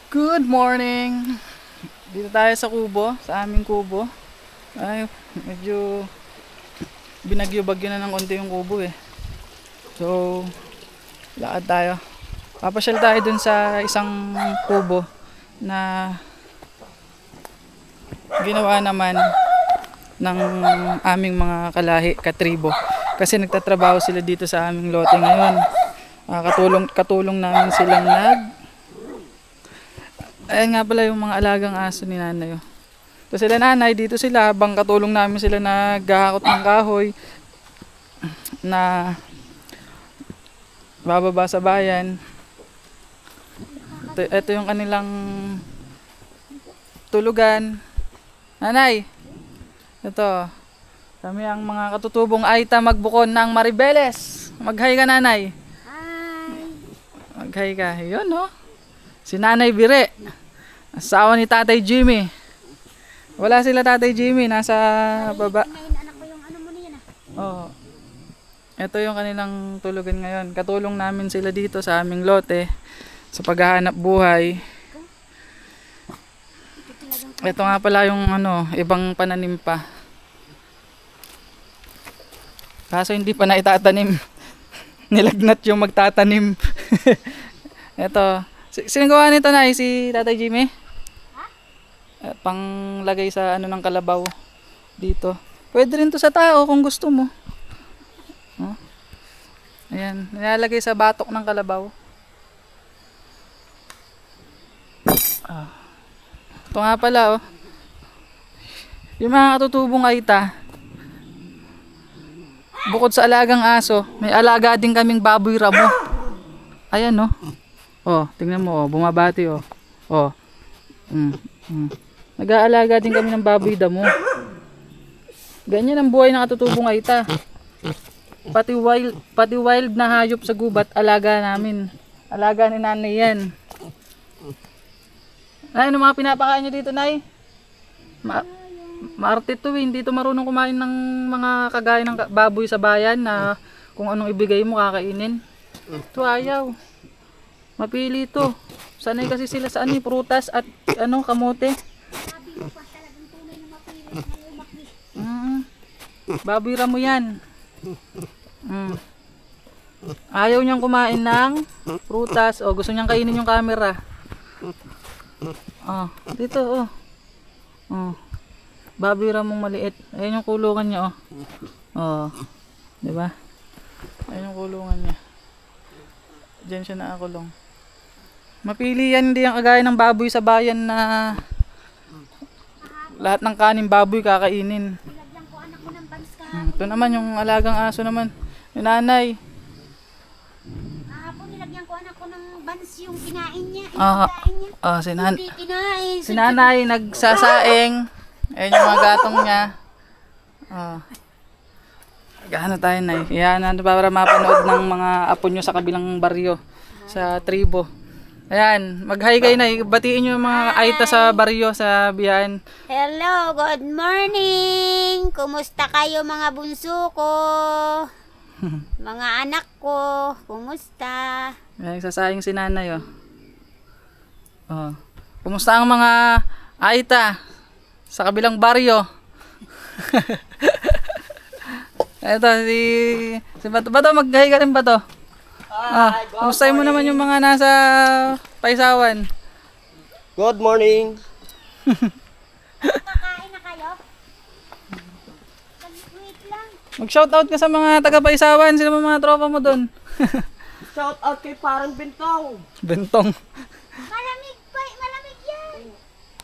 Good morning! Dito tayo sa kubo, sa aming kubo. Ay, medyo binagyo-bagyo na ng konti yung kubo eh. So, lakad tayo. Papasyal tayo dun sa isang kubo na ginawa naman ng aming mga kalahi, katribo. Kasi nagtatrabaho sila dito sa aming lote ngayon. Katulong namin silang ayan nga pala yung mga alagang aso ni nanay. So sila nanay, dito sila habang katulong namin sila naghahakot ng kahoy na bababa sa bayan. Ito yung kanilang tulugan. Nanay, ito. Kami ang mga katutubong Aita magbukon ng Maribeles. Mag-hi ka, nanay. Hi. Mag-hi ka. Yun, no? Si Nanay Bire. Asawa ni Tatay Jimmy. Wala sila Tatay Jimmy. Nasa baba. Anak ko yung ano mo niyan Oh. Ito yung kanilang tulugan ngayon. Katulong namin sila dito sa aming lote. Sa paghahanap buhay. Ito nga pala yung ibang pananim pa. Kaso hindi pa na itatanim. Nilagnat yung magtatanim. Ito. Sino gawa nito na? Si Tatay Jimmy? Ha? Panglagay sa ng kalabaw dito. Pwede rin to sa tao kung gusto mo. Oh. Ayan. Nilalagay sa batok ng kalabaw. Ah. Ito nga pala yung mga katutubong Aita. Bukod sa alagang aso, may alaga din kaming baboy ramo. Ayan tingnan mo bumabati Nag-aalaga din kami ng baboy damo. Ganyan ang buhay ng katutubong Aita. Pati wild na hayop sa gubat, alaga namin. Alaga ni nanay yan. Ay, ano mga pinapakain nyo dito, nay? Maarte to hindi to marunong kumain ng mga kagaya ng baboy sa bayan na kung anong ibigay mo kakainin. Ito ayaw. Mapili to. Sanay kasi sila sa prutas at kamote. Baboy ramo yan. Ayaw niyang kumain ng prutas. Gusto niyang kainin yung camera. Dito baboy ramong maliit. Ayan yung kulungan niya diba? Ayan yung kulungan niya. Diyan siya nakakulong. Mapili yan, hindi yung kagaya ng baboy sa bayan na lahat ng kanin baboy kakainin. Ito naman yung alagang aso naman. Yung nanay. Nilagyan ko anak ko ng bans yung kinain niya. Si nanay nagsasaing. Ayan yung mga gatong niya. Gano tayo, nay? Yan, para mapanood ng mga apo nyo sa kabilang baryo. Sa tribo. Ayan, mag-hi kayo, nay. Batiin nyo yung mga Aita sa baryo, sa biyahan. Hello, good morning. Kumusta kayo mga bunso ko? Mga anak ko, kumusta? Ayan, nagsasaing si nanay, Kumusta ang mga Aita sa kabilang baryo? Ito, si Bato, mag-hi ka rin, Bato. Kumustahin mo naman yung mga nasa Paisawan. Good morning. Kakain na kayo? Wait lang. Mag-shoutout ka sa mga taga-Paisawan. Sino mga tropa mo doon? Shout out kay parang Bentong. Bentong.